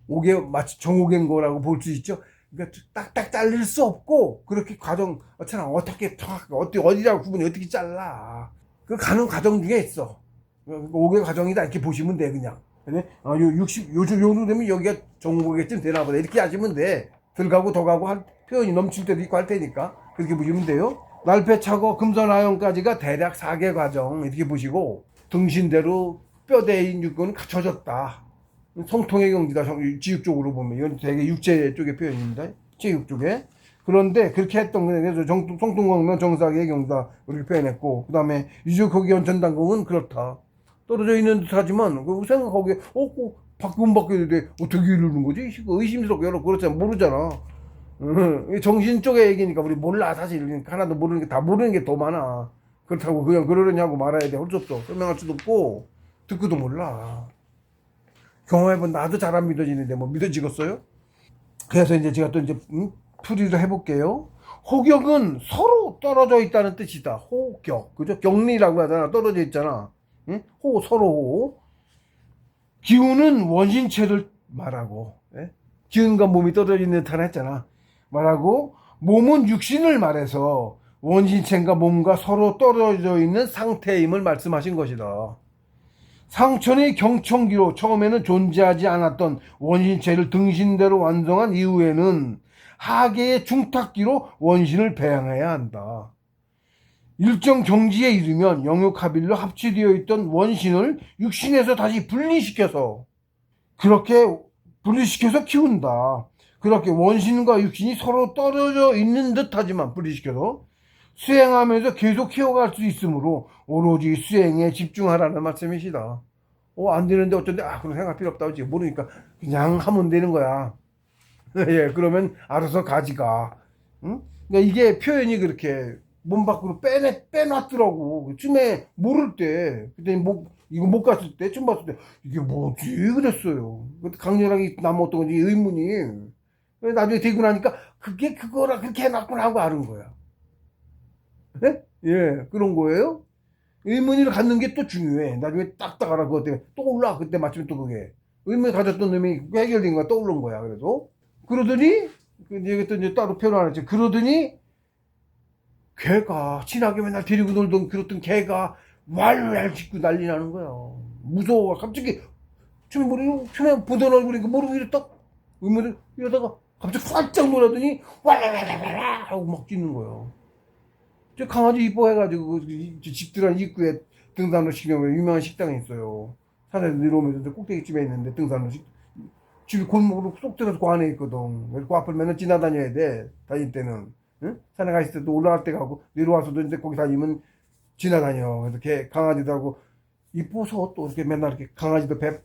5개 마치 정오개인 거라고 볼 수 있죠. 그러니까 딱딱 잘릴 수 없고 그렇게 과정 어떻게 어디라고 구분이 어떻게 잘라. 그 가는 과정 중에 있어. 5개 과정이다 이렇게 보시면 돼 그냥. 근데 요 정도 되면 여기가 정오개쯤 되나 보다 이렇게 하시면 돼. 들어가고 더 가고 한 표현이 넘칠 때도 있고 할 테니까 그렇게 보시면 돼요. 날패차고 금선하연까지가 대략 4개 과정 이렇게 보시고 등신대로 뼈대인 육군은 갖춰졌다. 성통의 경지다. 지육 쪽으로 보면 이건 되게 육체 쪽의 표현입니다. 제육 쪽에. 그런데 그렇게 했던 거에 대해서 성통광명 정사의 경지다 이렇게 표현했고, 그 다음에 유주거기현 전당공은 그렇다. 떨어져 있는 듯하지만 생각하기에 바뀌는데 어떻게 이러는 거지? 의심스럽게 여러 그렇잖아. 모르잖아. 정신 쪽의 얘기니까 우리 몰라. 사실 하나도 모르는 게 다 모르는 게 더 많아. 그렇다고 그냥 그러려냐고 말아야 돼. 할 수 없어. 설명할 수도 없고 듣고도 몰라. 경험해본 나도 잘 안 믿어지는데 뭐 믿어지겠어요? 그래서 이제 제가 또 이제 풀이를 해볼게요. 호격은 서로 떨어져 있다는 뜻이다. 호격, 그죠? 격리라고 하잖아. 떨어져 있잖아. 응? 서로 호. 기운은 원신체를 말하고, 예? 기운과 몸이 떨어져 있는 듯 하나 했잖아. 말하고, 몸은 육신을 말해서 원신체가 몸과 서로 떨어져 있는 상태임을 말씀하신 것이다. 상천의 경청기로 처음에는 존재하지 않았던 원신체를 등신대로 완성한 이후에는 하계의 중탁기로 원신을 배양해야 한다. 일정 경지에 이르면 영육합일로 합치되어 있던 원신을 육신에서 다시 분리시켜서 키운다. 그렇게 원신과 육신이 서로 떨어져 있는 듯하지만 분리시켜서 수행하면서 계속 키워갈 수 있으므로 오로지 수행에 집중하라는 말씀이시다. 안 되는데 어쩐데 그런 생각 필요 없다고 지금 모르니까 그냥 하면 되는 거야. 예, 그러면 알아서 가지가. 응? 그러니까 이게 표현이 그렇게 몸 밖으로 빼놨더라고. 처음에 모를 때, 그때 이거 못 갔을 때, 처음 봤을 때, 이게 뭐지? 그랬어요. 강렬하게 남았던 건지 의문이. 나중에 되고 나니까, 그게 그거라, 그렇게 해놨구나 하고 아는 거야. 네? 예, 그런 거예요. 의문을 갖는 게 또 중요해. 나중에 딱딱 알아. 그것 때문에 또 올라. 그때 마침 또 그게. 의문을 가졌던 놈이 해결된 거야. 떠오른 거야. 그래도. 그러더니, 이게 또 이제 따로 표현 안 했지. 그러더니, 걔가, 친하게 맨날 데리고 놀던 그랬던 걔가 왈왈 짖고 난리 나는 거야. 무서워. 갑자기, 처음에 보던 얼굴이니까 모르고 이랬다. 의문을 이러다가 갑자기 활짝 놀라더니 왈왈왈왈 하고 막 짖는 거야. 저 강아지 이뻐해가지고 집들한 입구에 등산로 식당에 유명한 식당이 있어요. 산에서 내려오면서 꼭대기쯤에 있는데 등산로 집이 골목으로 쏙 들어서 그 안에 있거든. 그래서 그 앞을 맨날 지나다녀야 돼. 다닐 때는. 응? 산에 가 있을 때도 올라갈 때 가고 내려와서도 이제 거기 다니면 지나다녀. 그래서 걔 강아지도 하고 이뻐서 또 이렇게 맨날 이렇게 강아지도 배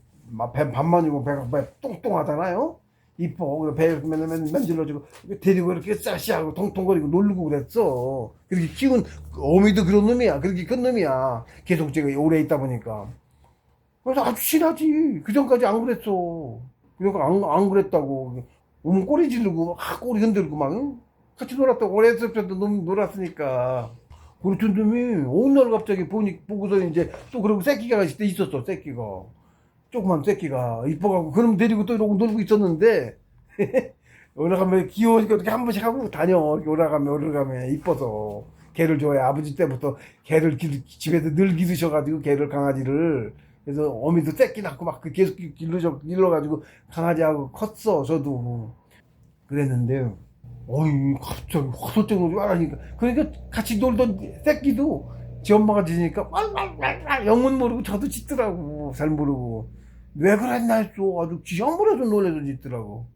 밥만 주고 배가 똥똥하잖아요. 이뻐. 그래서 배 맨날 만질러주고 데리고 이렇게 쌀씨하고 통통거리고 놀고 그랬어. 그렇게 키운 어미도 그런 놈이야. 그렇게 큰 놈이야. 계속 제가 오래 있다 보니까. 그래서 아주 친하지. 그 전까지 안 그랬어. 그러니까 안 그랬다고. 오면 꼬리 지르고 꼬리 흔들고 막 같이 놀았다고. 오래전부터 놀았으니까. 그렇던 놈이 어느 날 갑자기 보고서 이제 또 그러고 새끼가 있을 때 있었어. 새끼가. 조그만 새끼가 이뻐갖고 그럼 데리고 또 이러고 놀고 있었는데 올라가면 귀여우니까 이렇게 한 번씩 하고 다녀. 이렇게 올라가면 이뻐서. 개를 좋아해. 아버지 때부터 개를 집에서 늘 기르셔가지고 개를 강아지를. 그래서 어미도 새끼 낳고 막 계속 길러가지고 강아지하고 컸어. 저도 그랬는데 어이 갑자기 화소증 오지 말라니까. 그러니까 같이 놀던 새끼도 지 엄마가 짖으니까 왈왈왈왈 영문 모르고 저도 짖더라고. 잘 모르고 왜 그랬나 했어. 아주 지저분해서 놀래서 짖더라고.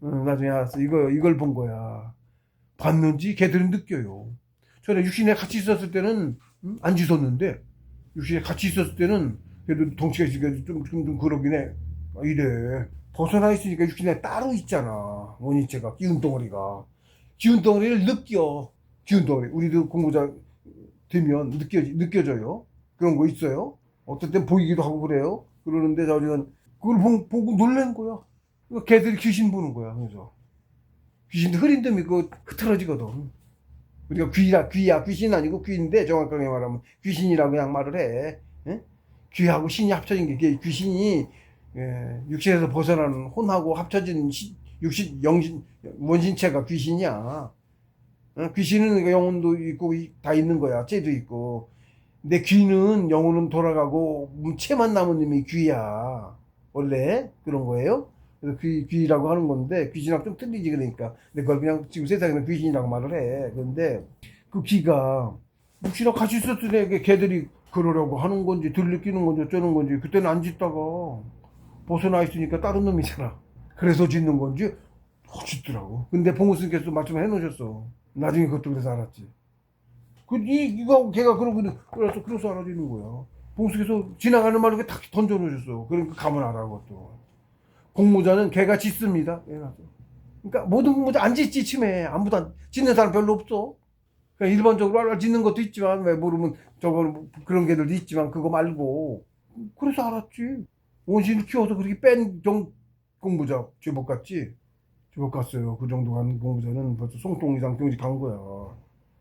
나중에 알았어. 이걸 본 거야. 봤는지 걔들은 느껴요. 전에 육신에 같이 있었을 때는 안 짖었는데 육신에 같이 있었을 때는 그래도 덩치가 있으니까 좀 그러긴 해. 이래. 벗어나 있으니까 육신에 따로 있잖아. 원인체가 기운 덩어리가. 기운 덩어리를 느껴. 기운 덩어리. 우리도 공부자 되면 느껴져요. 그런 거 있어요. 어떨 땐 보이기도 하고 그래요. 그러는데 저는 그걸 보고 놀란 거야. 걔들이 귀신 보는 거야. 그래서 귀신도 흐린 데 믿고 흐트러지거든. 우리가 귀야 귀신 아니고 귀인데 정확하게 말하면 귀신이라고 그냥 말을 해. 예? 귀하고 신이 합쳐진 게 귀신이 육신에서 벗어나는 혼하고 합쳐진 육신 영신 원신체가 귀신이야. 귀신은 영혼도 있고 다 있는 거야. 쟤도 있고. 근데 귀는 영혼은 돌아가고 체만 남은 놈이 귀야. 원래 그런 거예요. 그래서 귀라고 하는 건데 귀신하고 좀 틀리지 그러니까. 근데 그걸 그냥 지금 세상에는 귀신이라고 말을 해. 그런데 그 귀가 육신하고 같이 있었을 때 걔들이 그러려고 하는 건지 들 느끼는 건지 어쩌는 건지 그때는 안 짖다가 벗어나 있으니까 다른 놈이잖아. 그래서 짖는 건지 짖더라고. 근데 봉우스님께서 말씀해 놓으셨어. 나중에 그것도 그래서 알았지. 이거 걔가 그래서 알아지는 거야. 봉수께서 지나가는 말을 탁 던져놓으셨어. 그러니까 가면 알아, 그것도. 공모자는 걔가 짖습니다. 그러니까 모든 공모자 안 짖지, 치매. 아무도 짖는 사람 별로 없어. 그러니까 일반적으로 짖는 것도 있지만, 왜 모르면 저거는 그런 개들도 있지만, 그거 말고. 그래서 알았지. 원신을 키워서 그렇게 뺀 공모자, 제법 같지? 제법 갔어요. 그 정도 간 공모자는 벌써 송통 이상 경직 간 거야.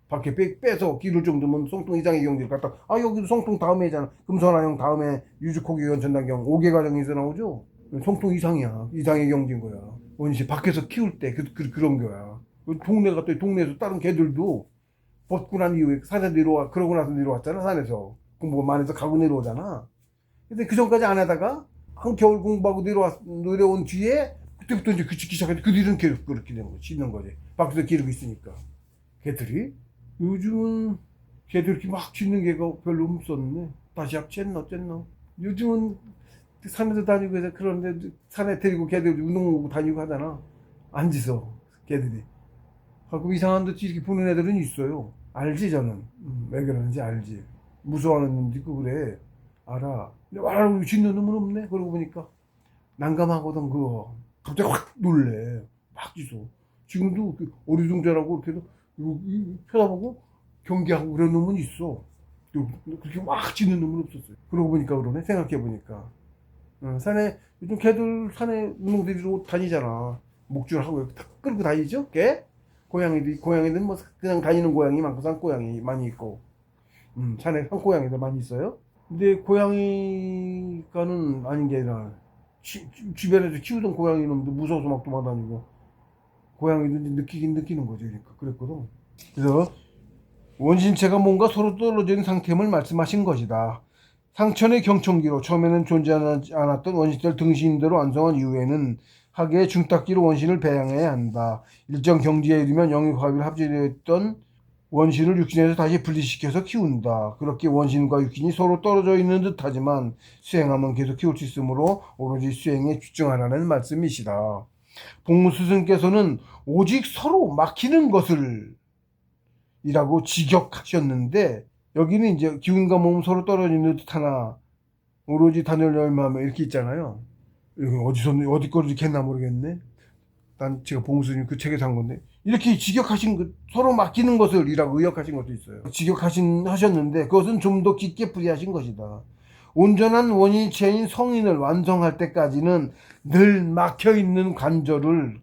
밖에 빼서 기를 정도면 송통 이상의 경지를 갖다 여기도 송통 다음에잖아. 금선화형 다음에 유주코기원 전당경 5개 과정에서 나오죠. 송통 이상이야. 이상의 경지인 거야. 원시 밖에서 키울 때 그런 거야. 동네 갔더니 동네에서 다른 개들도 벗고 난 이후에 산에 내려와. 그러고 나서 내려왔잖아. 산에서 공부가 많이 해서 가고 내려오잖아. 근데 그 전까지 안 하다가 한겨울 공부하고 내려온 뒤에 그때부터 이제 그치기 시작했는데 그 뒤는 계속 그렇게 되는 거지. 짖는 거지. 밖에서 기르고 있으니까. 개들이 요즘은 걔들 이렇게 막 짖는 개가 별로 없었네. 다시 합쳤나 어쨌나. 요즘은 산에도 다니고 해서 그런데 산에 데리고 걔들 운동하고 다니고 하잖아. 안 짖어 걔들이. 하고 이상한 듯이 이렇게 보는 애들은 있어요. 알지 저는. 왜 그러는지 알지. 무서워하는 놈도 있고 그래. 알아. 근데 말하고 짖는 놈은 없네. 그러고 보니까 난감하거든 그거. 갑자기 확 놀래. 막 짖어. 지금도 어리둥절하고 이렇게 해도 쳐다보고 경계하고 그런 놈은 있어. 그렇게 막 짖는 놈은 없었어요. 그러고 보니까 그러네. 생각해보니까. 산에 요즘 개들 산에 운동들이로 다니잖아. 목줄하고 이렇게 탁 끌고 다니죠. 개? 고양이들 뭐 그냥 다니는 고양이 많고 산고양이 많이 있고. 산에 산고양이들 많이 있어요. 근데 고양이가는 아닌 게 아니라 주변에서 키우던 고양이 놈도 무서워서 막 도망다니고. 고양이도 느끼긴 느끼는 거죠. 그러니까 그랬거든. 그래서 원신체가 뭔가 서로 떨어져 있는 상태임을 말씀하신 것이다. 상천의 경청기로 처음에는 존재하지 않았던 원신체를 등신대로 완성한 이후에는 하계의 중탁기로 원신을 배양해야 한다. 일정 경지에 이르면 영역화합이 합체되어 있던 원신을 육신에서 다시 분리시켜서 키운다. 그렇게 원신과 육신이 서로 떨어져 있는 듯하지만 수행하면 계속 키울 수 있으므로 오로지 수행에 집중하라는 말씀이시다. 봉스승께서는 오직 서로 막히는 것을 이라고 직역하셨는데 여기는 이제 기운과 몸 서로 떨어지는 듯 하나 오로지 단열 열마하며 이렇게 있잖아요. 어디 거를 겠나 모르겠네. 난 제가 봉스님 그 책에서 한 건데 이렇게 직역하신 것 서로 막히는 것을 이라고 의역하신 것도 있어요. 하셨는데 그것은 좀 더 깊게 풀이하신 것이다. 온전한 원인체인 성인을 완성할 때까지는 늘 막혀있는 관절을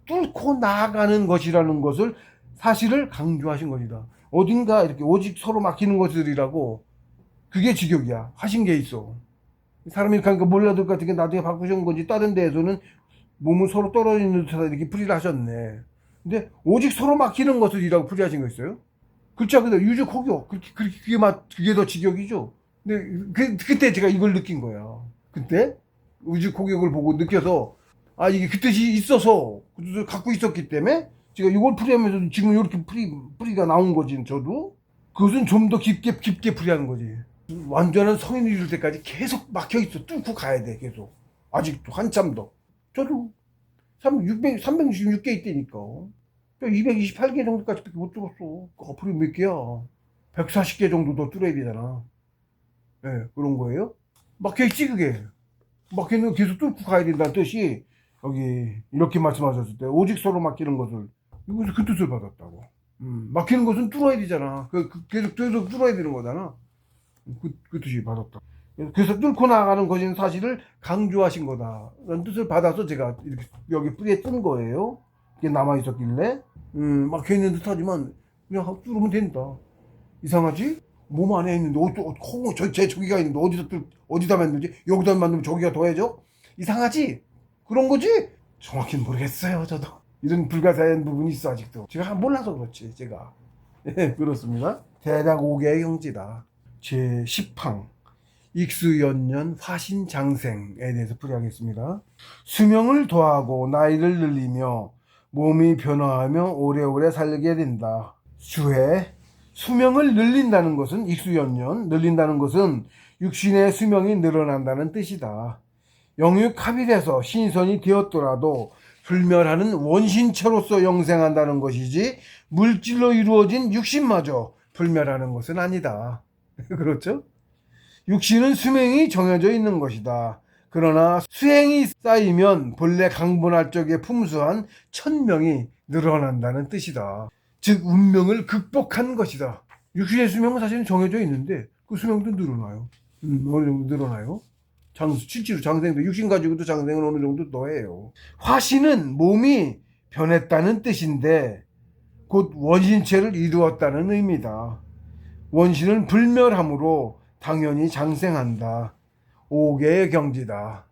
뚫고 나아가는 것이라는 것을 사실을 강조하신 것이다. 어딘가 이렇게 오직 서로 막히는 것들이라고 그게 직역이야. 하신 게 있어. 사람이 이렇게 하니까 몰라들 것 같은 게 나중에 바꾸신 건지 다른 데에서는 몸을 서로 떨어져 있는 듯하다 이렇게 풀이를 하셨네. 근데 오직 서로 막히는 것을이라고 풀이하신 거 있어요? 그렇지 않거든. 유족 혹여 그게 더 직역이죠. 근데 그때 제가 이걸 느낀 거야. 그때 우주 공격을 보고 느껴서 아 이게 그 뜻이 있어서 그 뜻을 갖고 있었기 때문에 제가 이걸 풀이하면서 지금 이렇게 풀이가 나온 거지. 저도 그것은 좀 더 깊게 풀이하는 거지. 완전한 성인이 이룰 때까지 계속 막혀 있어. 뚫고 가야 돼 계속. 아직도 한참 더. 저도 366개 있다니까. 228개 정도까지 밖에 못 뚫었어. 앞으로 몇 개야? 140개 정도 더 뚫어야 되잖아. 예, 네, 그런 거예요. 막혀있지, 그게. 막혀있는 거 계속 뚫고 가야 된다는 뜻이, 여기, 이렇게 말씀하셨을 때, 오직 서로 맡기는 것을, 이것을 그 뜻을 받았다고. 막히는 것은 뚫어야 되잖아. 계속 뚫어야 되는 거잖아. 그 뜻이 받았다. 그래서 뚫고 나가는 것인 사실을 강조하신 거다. 라는 뜻을 받아서 제가 이렇게 여기 뿌리에 뜬 거예요. 이게 남아있었길래. 막혀있는 듯 하지만, 그냥 뚫으면 된다. 이상하지? 몸 안에 있는데, 저기가 있는데, 어디다 만들지? 여기다 만들면 저기가 더해져? 이상하지? 그런 거지? 정확히는 모르겠어요, 저도. 이런 불가사의한 부분이 있어, 아직도. 제가 몰라서 그렇지, 제가. 예, 그렇습니다. 대략 5개의 형지다. 제10항. 익수연년 화신장생에 대해서 풀이하겠습니다. 수명을 더하고 나이를 늘리며 몸이 변화하며 오래오래 살게 된다. 수해. 수명을 늘린다는 것은 익수연년, 늘린다는 것은 육신의 수명이 늘어난다는 뜻이다. 영육합일에서 신선이 되었더라도 불멸하는 원신체로서 영생한다는 것이지 물질로 이루어진 육신마저 불멸하는 것은 아니다. 그렇죠? 육신은 수명이 정해져 있는 것이다. 그러나 수행이 쌓이면 본래 강본할 적에 품수한 천명이 늘어난다는 뜻이다. 즉 운명을 극복한 것이다. 육신의 수명은 사실은 정해져 있는데 그 수명도 늘어나요. 어느 정도 늘어나요. 실제로 장생도 육신 가지고도 장생을 어느 정도 더 해요. 화신은 몸이 변했다는 뜻인데 곧 원신체를 이루었다는 의미다. 원신은 불멸함으로 당연히 장생한다. 5개의 경지다.